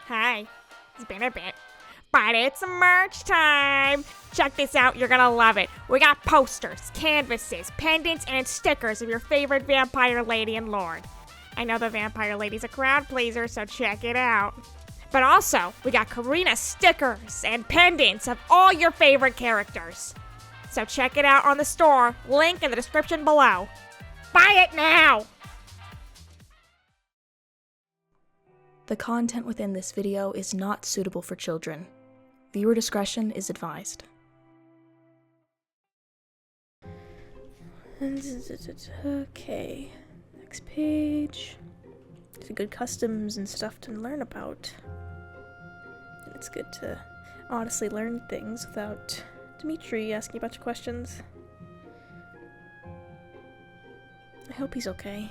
Hi. It's been a bit. But it's merch time! Check this out, you're gonna love it. We got posters, canvases, pendants, and stickers of your favorite vampire lady and lord. I know the vampire lady's a crowd pleaser, so check it out. But also, we got Karina stickers and pendants of all your favorite characters. So check it out on the store, link in the description below. Buy it now! The content within this video is not suitable for children. Viewer discretion is advised. Okay, next page. There's good customs and stuff to learn about. And it's good to honestly learn things without Dimitri asking a bunch of questions. I hope he's okay.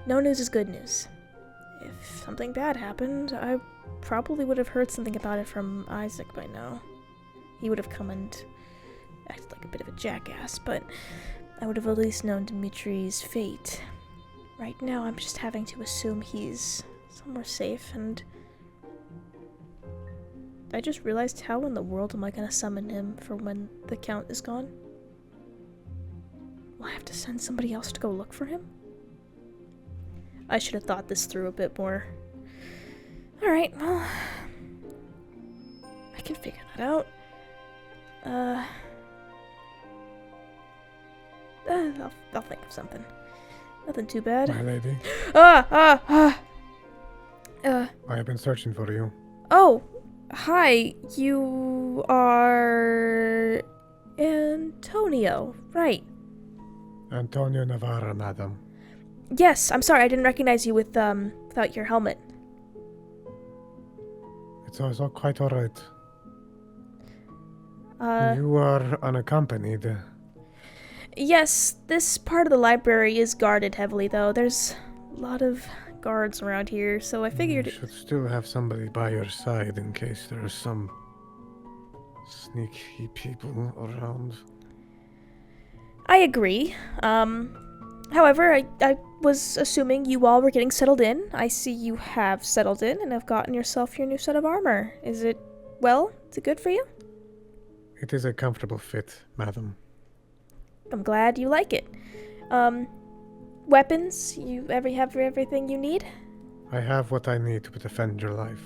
No news is good news. If something bad happened, I probably would have heard something about it from Isaac by now. He would have come and acted like a bit of a jackass, but I would have at least known Dimitri's fate. Right now, I'm just having to assume he's somewhere safe, and I just realized, how in the world am I gonna summon him for when the Count is gone? Will I have to send somebody else to go look for him? I should have thought this through a bit more. Alright, well, I can figure that out. I'll think of something. Nothing too bad. My lady. I have been searching for you. Oh, hi. You are Antonio, right? Antonio Navarra, madam. Yes, I'm sorry, I didn't recognize you without your helmet. It's also quite alright. You are unaccompanied. Yes, this part of the library is guarded heavily, though. There's a lot of guards around here, so I figured... You should still have somebody by your side in case there are some sneaky people around. I agree. However, I was assuming you all were getting settled in. I see you have settled in and have gotten yourself your new set of armor. Is it good for you? It is a comfortable fit, madam. I'm glad you like it. Weapons? You have everything you need? I have what I need to defend your life.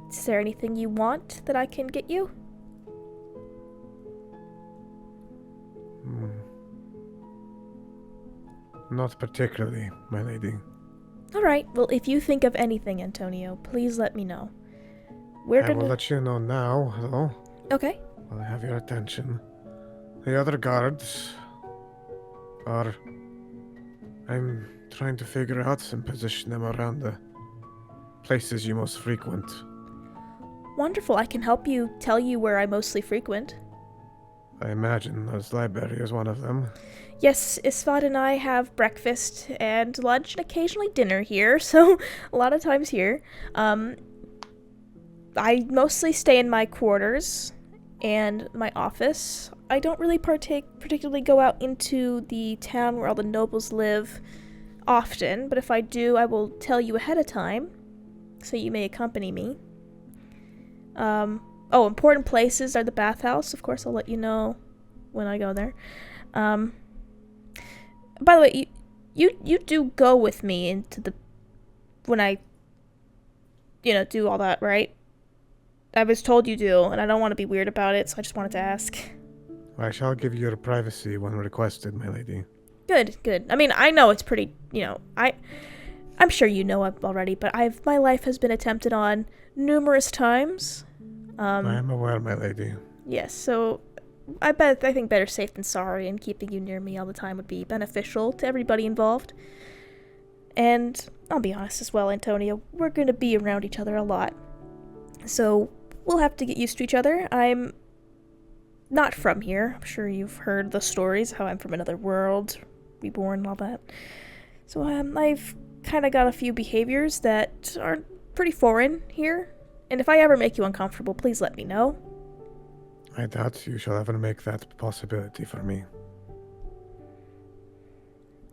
Is there anything you want that I can get you? Not particularly, my lady. Alright, well, if you think of anything, Antonio, please let me know. I will let you know now, though. Okay. I'll have your attention. The other guards are... I'm trying to figure out and position them around the places you most frequent. Wonderful, I can help you tell you where I mostly frequent. I imagine this library is one of them. Yes, Isvad and I have breakfast and lunch and occasionally dinner here, so a lot of times here. I mostly stay in my quarters and my office. I don't really particularly go out into the town where all the nobles live often, but if I do, I will tell you ahead of time, so you may accompany me. Important places are the bathhouse. Of course, I'll let you know when I go there. By the way, you do go with me into when I, do all that, right? I was told you do, and I don't want to be weird about it, so I just wanted to ask. I shall give you your privacy when requested, my lady. Good. I mean, I know it's pretty, I'm sure you know already, but my life has been attempted on numerous times. I am aware, my lady. Yes, so I think better safe than sorry, and keeping you near me all the time would be beneficial to everybody involved. And I'll be honest as well, Antonio, we're going to be around each other a lot. So we'll have to get used to each other. I'm not from here. I'm sure you've heard the stories, how I'm from another world, reborn and all that. So I've kind of got a few behaviors that are pretty foreign here. And if I ever make you uncomfortable, please let me know. I doubt you shall ever make that a possibility for me.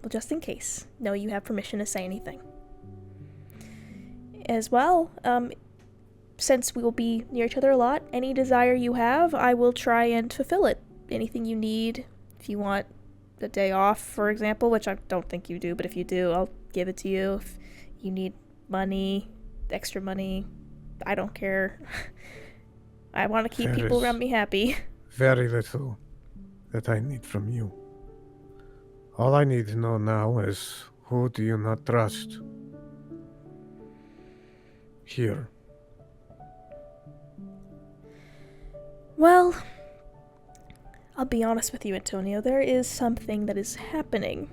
Well, just in case. No, you have permission to say anything. as well. Since we will be near each other a lot, any desire you have, I will try and fulfill it. Anything you need, if you want a day off, for example, which I don't think you do, but if you do, I'll give it to you. If you need money, extra money, I don't care. I want to keep people around me happy. Very little that I need from you. All I need to know now is, who do you not trust? Here. Well, I'll be honest with you, Antonio. There is something that is happening,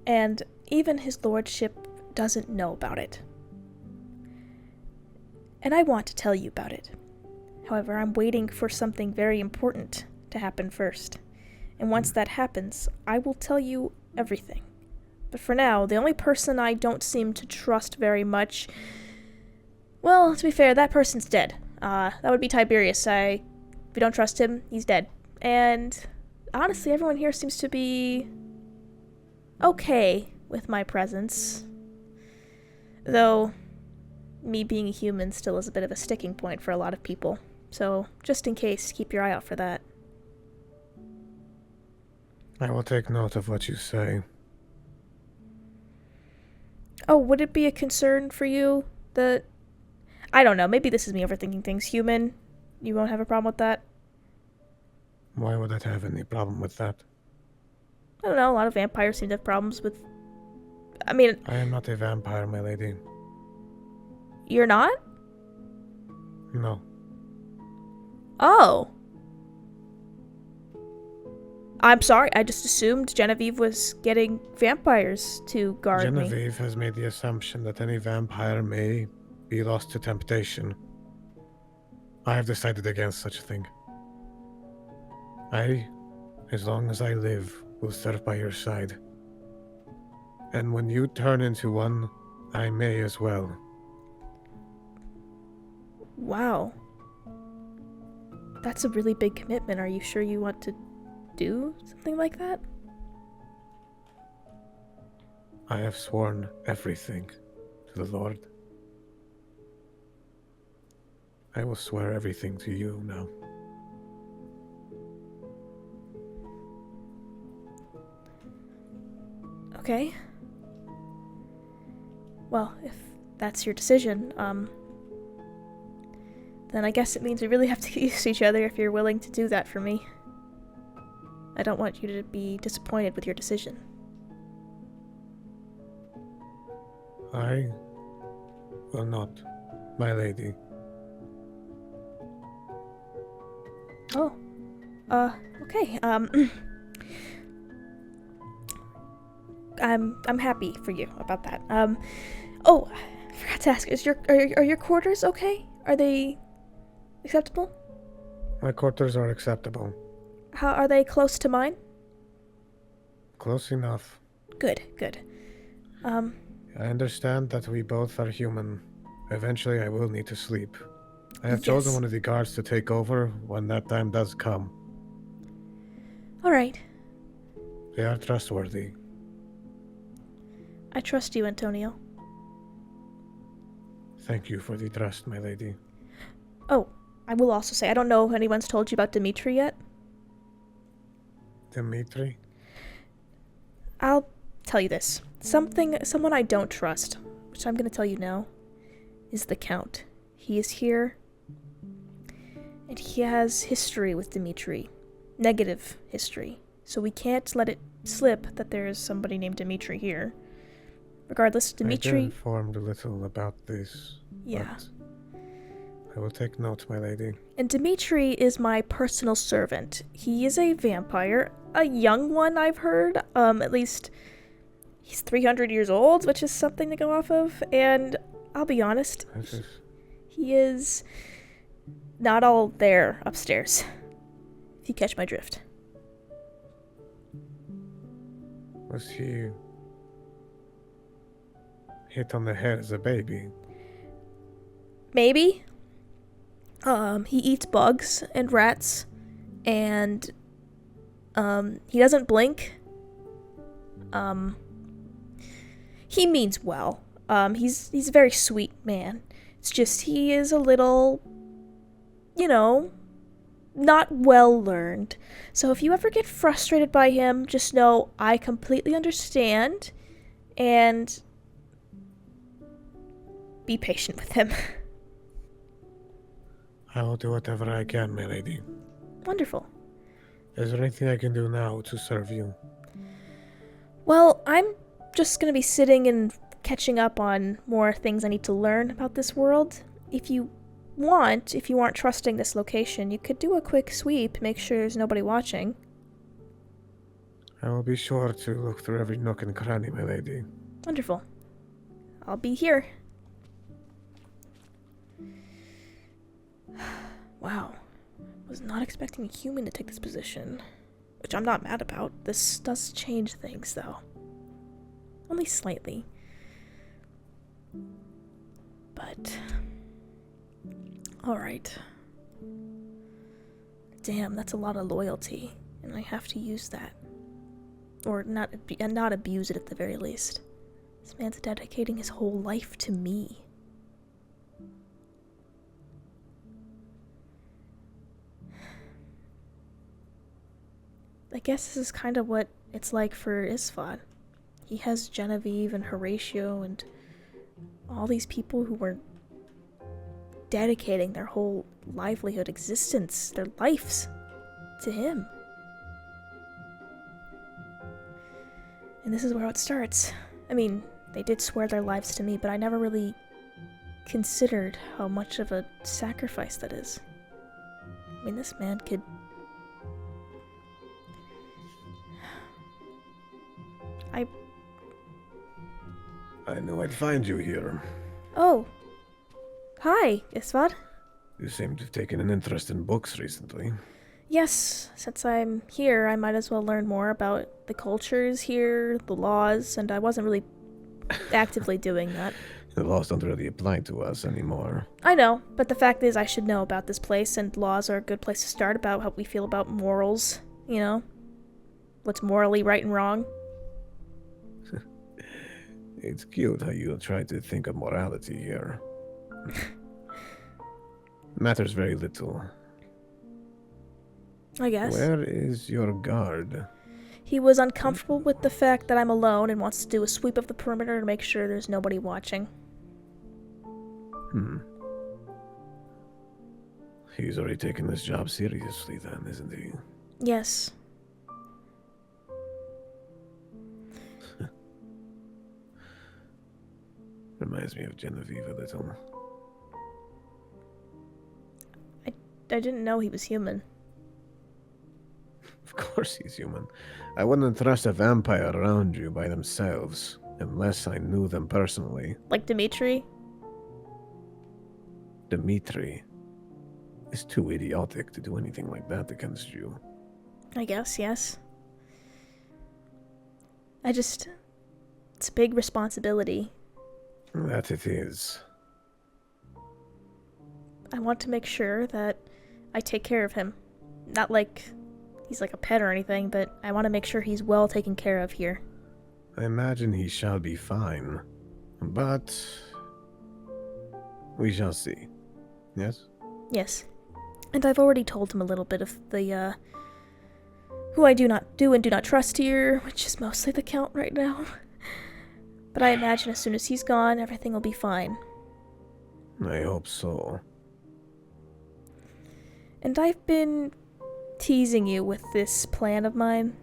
and even his lordship doesn't know about it. And I want to tell you about it. However, I'm waiting for something very important to happen first. And once that happens, I will tell you everything. But for now, the only person I don't seem to trust very much... Well, to be fair, that person's dead. That would be Tiberius. If you don't trust him, he's dead. And honestly, everyone here seems to be okay with my presence. Though, me being a human still is a bit of a sticking point for a lot of people. So, just in case, keep your eye out for that. I will take note of what you say. Oh, would it be a concern for you that... I don't know, maybe this is me overthinking things. Human, you won't have a problem with that? Why would I have any problem with that? I don't know, a lot of vampires seem to have problems with... I mean... I am not a vampire, my lady. You're not? No. Oh. I'm sorry, I just assumed Genevieve was getting vampires to guard me. Genevieve has made the assumption that any vampire may be lost to temptation. I have decided against such a thing. I, as long as I live, will serve by your side. And when you turn into one, I may as well. Wow. That's a really big commitment. Are you sure you want to do something like that? I have sworn everything to the Lord. I will swear everything to you now. Okay. Well, if that's your decision, then I guess it means we really have to get used to each other if you're willing to do that for me. I don't want you to be disappointed with your decision. I will not, my lady. Oh. Okay, I'm happy for you about that. Oh, I forgot to ask, are your quarters okay? Are they acceptable? My quarters are acceptable. How are they close to mine? Close enough. Good, good. I understand that we both are human. Eventually I will need to sleep. I have chosen one of the guards to take over when that time does come. Alright. They are trustworthy. I trust you, Antonio. Thank you for the trust, my lady. Oh, I will also say, I don't know if anyone's told you about Dimitri yet. Dimitri? I'll tell you this. Someone I don't trust, which I'm gonna tell you now, is the Count. He is here, and he has history with Dimitri. Negative history. So we can't let it slip that there is somebody named Dimitri here. Regardless, Dimitri... I've been informed a little about this. Yeah. I will take note, my lady. And Dimitri is my personal servant. He is a vampire. A young one, I've heard. At least he's 300 years old, which is something to go off of. And I'll be honest, he is not all there upstairs. If you catch my drift. Was he hit on the head as a baby? Maybe. He eats bugs and rats, and he doesn't blink. He means well. He's a very sweet man. It's just he is a little, you know, not well learned. So if you ever get frustrated by him, just know I completely understand and be patient with him. I will do whatever I can, my lady. Wonderful. Is there anything I can do now to serve you? Well, I'm just gonna be sitting and catching up on more things I need to learn about this world. If you aren't trusting this location, you could do a quick sweep, make sure there's nobody watching. I will be sure to look through every nook and cranny, my lady. Wonderful. I'll be here. Wow. Was not expecting a human to take this position. Which I'm not mad about. This does change things, though. Only slightly. But... alright. Damn, that's a lot of loyalty. And I have to use that. Or not abuse it at the very least. This man's dedicating his whole life to me. I guess this is kind of what it's like for Isvad. He has Genevieve and Horatio and all these people who were dedicating their whole livelihood, existence, their lives to him. And this is where it starts. I mean, they did swear their lives to me, but I never really considered how much of a sacrifice that is. I mean, this man could... I knew I'd find you here. Oh. Hi, Isvad. You seem to have taken an interest in books recently. Yes, since I'm here, I might as well learn more about the cultures here, the laws, and I wasn't really actively doing that. The laws don't really apply to us anymore. I know, but the fact is I should know about this place, and laws are a good place to start about how we feel about morals, you know? What's morally right and wrong. It's cute how you try to think of morality here. Matters very little. I guess. Where is your guard? He was uncomfortable with the fact that I'm alone and wants to do a sweep of the perimeter to make sure there's nobody watching. He's already taken this job seriously then, isn't he? Yes. Reminds me of Genevieve a little. I didn't know he was human. Of course he's human. I wouldn't trust a vampire around you by themselves, unless I knew them personally. Like Dimitri? Dimitri is too idiotic to do anything like that against you. I guess, yes. It's a big responsibility. That it is. I want to make sure that I take care of him. Not like he's like a pet or anything, but I want to make sure he's well taken care of here. I imagine he shall be fine. But we shall see. Yes? Yes. And I've already told him a little bit of the, who I do and do not trust here, which is mostly the Count right now. But I imagine as soon as he's gone, everything will be fine. I hope so. And I've been teasing you with this plan of mine.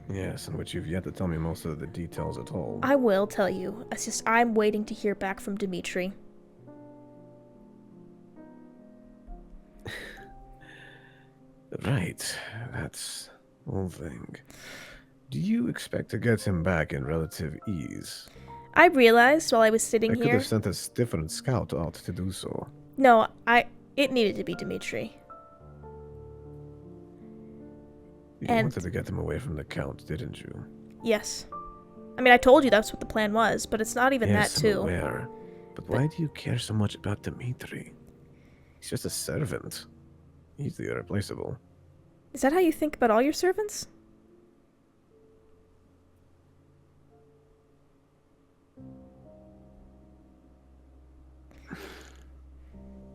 Yes, in which you've yet to tell me most of the details at all. I will tell you. It's just I'm waiting to hear back from Dimitri. Right, that's the whole thing. Do you expect to get him back in relative ease? I realized while I was sitting I here... could have sent a different scout out to do so. No, it needed to be Dimitri. You And- wanted to get him away from the Count, didn't you? Yes. I mean, I told you that's what the plan was, but it's not even Yes, that, too. I'm aware. But why do you care so much about Dimitri? He's just a servant. Easily irreplaceable. Is that how you think about all your servants?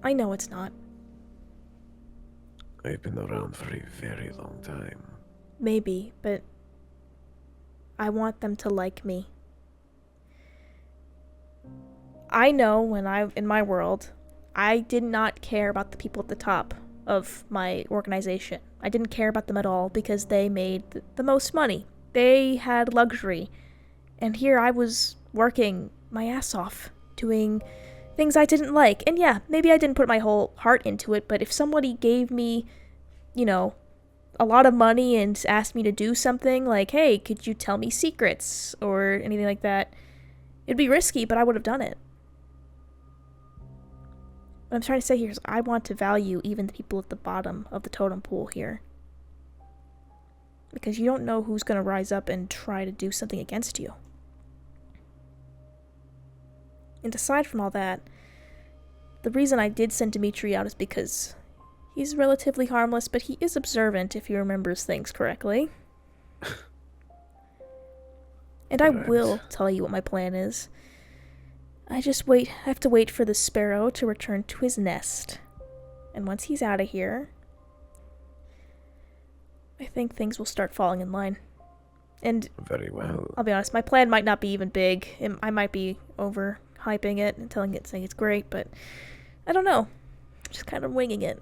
I know it's not. I've been around for a very long time. Maybe, but I want them to like me. I know in my world, I did not care about the people at the top of my organization. I didn't care about them at all because they made the most money. They had luxury. And here I was working my ass off, doing things I didn't like. And yeah, maybe I didn't put my whole heart into it, but if somebody gave me, a lot of money and asked me to do something like, hey, could you tell me secrets or anything like that, it'd be risky, but I would have done it. What I'm trying to say here is I want to value even the people at the bottom of the totem pole here. Because you don't know who's going to rise up and try to do something against you. And aside from all that, the reason I did send Dimitri out is because he's relatively harmless, but he is observant if he remembers things correctly. And I will tell you what my plan is. I have to wait for the sparrow to return to his nest. And once he's out of here, I think things will start falling in line. And very well. I'll be honest, my plan might not be even big. I might be overhyping it and saying it's great, but I don't know. I'm just kind of winging it.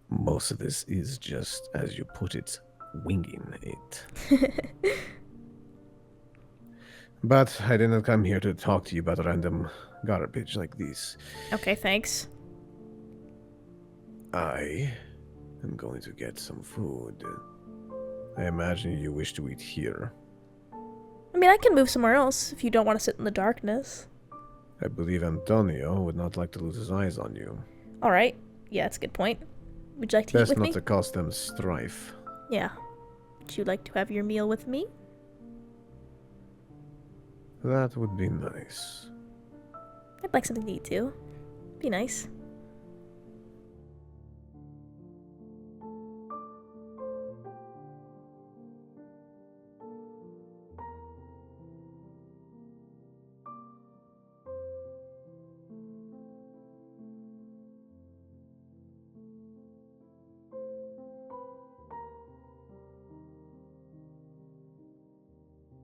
Most of this is just, as you put it, winging it. But I did not come here to talk to you about random garbage like this. Okay, thanks. I am going to get some food. I imagine you wish to eat here. I mean, I can move somewhere else if you don't want to sit in the darkness. I believe Antonio would not like to lose his eyes on you. Alright. Yeah, that's a good point. Would you like to eat Best with not me? to cause them strife. Yeah. Would you like to have your meal with me? That would be nice. I'd like something to eat too. Be nice.